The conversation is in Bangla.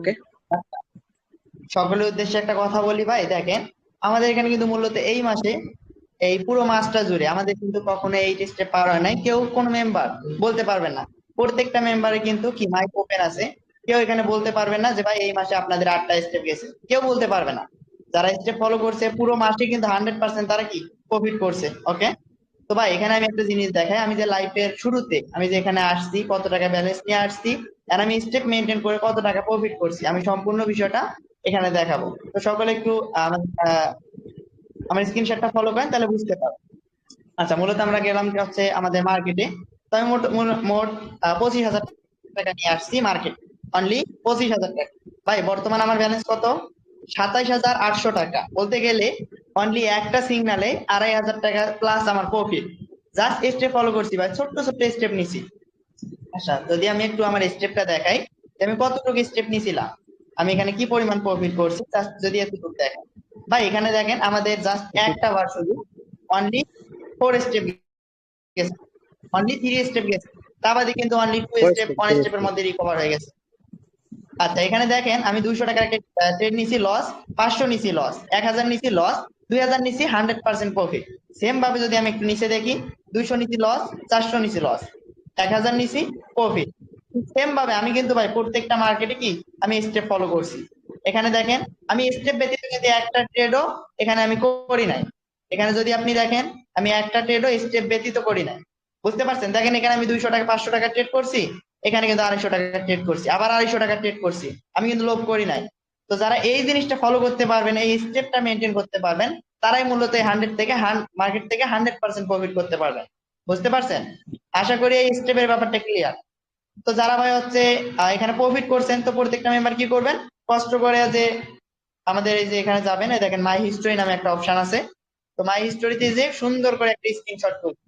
ওকে। সকলের উদ্দেশ্যে একটা কথা বলি ভাই, দেখেন আমাদের এখানে কিন্তু মূলত এই মাসে এই পুরো মাসটা জুড়ে আমাদের কিন্তু কখনো এই স্টেপ পার হয় নাই, কেউ কোনো মেম্বার বলতে পারবেন না। প্রত্যেকটা মেম্বারে কিন্তু কি মাইক ওপেন আছে, কেউ এখানে বলতে পারবেন না যে ভাই এই মাসে আপনাদের 8টা স্টেপ গেছে, কেউ বলতে পারবে না। যারা স্টেপ ফলো করছে পুরো মাসে কিন্তু 100% তারা কি প্রফিট করছে। ওকে, তো ভাই এখানে আমি একটা জিনিস দেখাই, আমি যে লাইফের শুরুতে আমি যে এখানে আসছি কত টাকা ব্যালেন্স নিয়ে আসছি, আর আমি স্টেপ মেনটেন করে কত টাকা প্রফিট করছি, আমি সম্পূর্ণ বিষয়টা এখানে দেখাবো। তো সকলে একটু আমার স্ক্রিনশটটা ফলো করেন তাহলে বুঝতে পারবেন। আচ্ছা, মূলত আমরা গেলাম কি হচ্ছে আমাদের মার্কেটে। তো আমি মোট মোট- মোট 25,000 টাকা নিয়ে আসছি মার্কেট, অনলি 25,000 টাকা। ভাই বর্তমান আমার ব্যালেন্স কত? 27,800 টাকা। বলতে গেলে অনলি একটা সিগনালে 2,500 টাকা প্লাস আমার প্রফিট। জাস্ট স্টেপ ফলো করছি ভাই, ছোট্ট ছোট্ট স্টেপ নিছি। আচ্ছা, যদি আমি একটু আমার স্টেপটা দেখাই যে আমি কতটুকু স্টেপ নিছিলাম, আমি এখানে কি পরিমাণ প্রফিট করছি, জাস্ট যদি এতটুকু দেখেন। ভাই এখানে দেখেন আমাদের জাস্ট একটা বার শুধু অনলি 4 স্টেপ গেছে, অনলি 3 স্টেপ গেছে। তা বাদে কিন্তু only two four step step, 1 স্টেপের মধ্যে রিকভার হয়ে গেছে। আচ্ছা, এখানে দেখেন আমি 200 টাকার একটা ট্রেড নিছি লস, 500 নিছি লস, 1,000 নিছি লস, 2,000 নিছি 100% প্রফিট। সেম ভাবে যদি আমি একটু নিচে দেখি, 200 নিছি লস, 400 নিছি লস, 1,000 নিছি প্রফিট। সেম ভাবে আমি কিন্তু ভাই প্রত্যেকটা মার্কেটে কি আমি স্টেপ ফলো করছি। এখানে দেখেন আমি স্টেপ ব্যতীত যদি একটা ট্রেডও এখানে আমি করি নাই। এখানে যদি আপনি দেখেন আমি একটা ট্রেডও স্টেপ ব্যতীত করি নাই। বুঝতে পারছেন? দেখেন এখানে আমি 200 টাকা 500 টাকা ট্রেড করছি, এখানে কিন্তু 250 টাকা ট্রেড করছি, আবার 250 টাকা ট্রেড করছি। আমি কিন্তু লোভ করি নাই। তো যারা এই জিনিসটা ফলো করতে পারবেন, এই স্টেপটা মেনটেন করতে পারবেন, তারাই মূলত এই 100 থেকে 100% প্রফিট করতে পারবেন। বুঝতে পারছেন? আশা করি এই স্টেপের ব্যাপারটা ক্লিয়ার। তো যারা ভাই হচ্ছে এখানে প্রফিট করছেন, তো প্রত্যেকটা মেম্বার কি করবেন, কষ্ট করে যে আমাদের এই যে এখানে যাবেন, এই দেখেন মাই হিস্টোরি নামে একটা অপশন আছে। তো মাই হিস্টোরিতে যে সুন্দর করে একটা স্ক্রিনশট করবেন।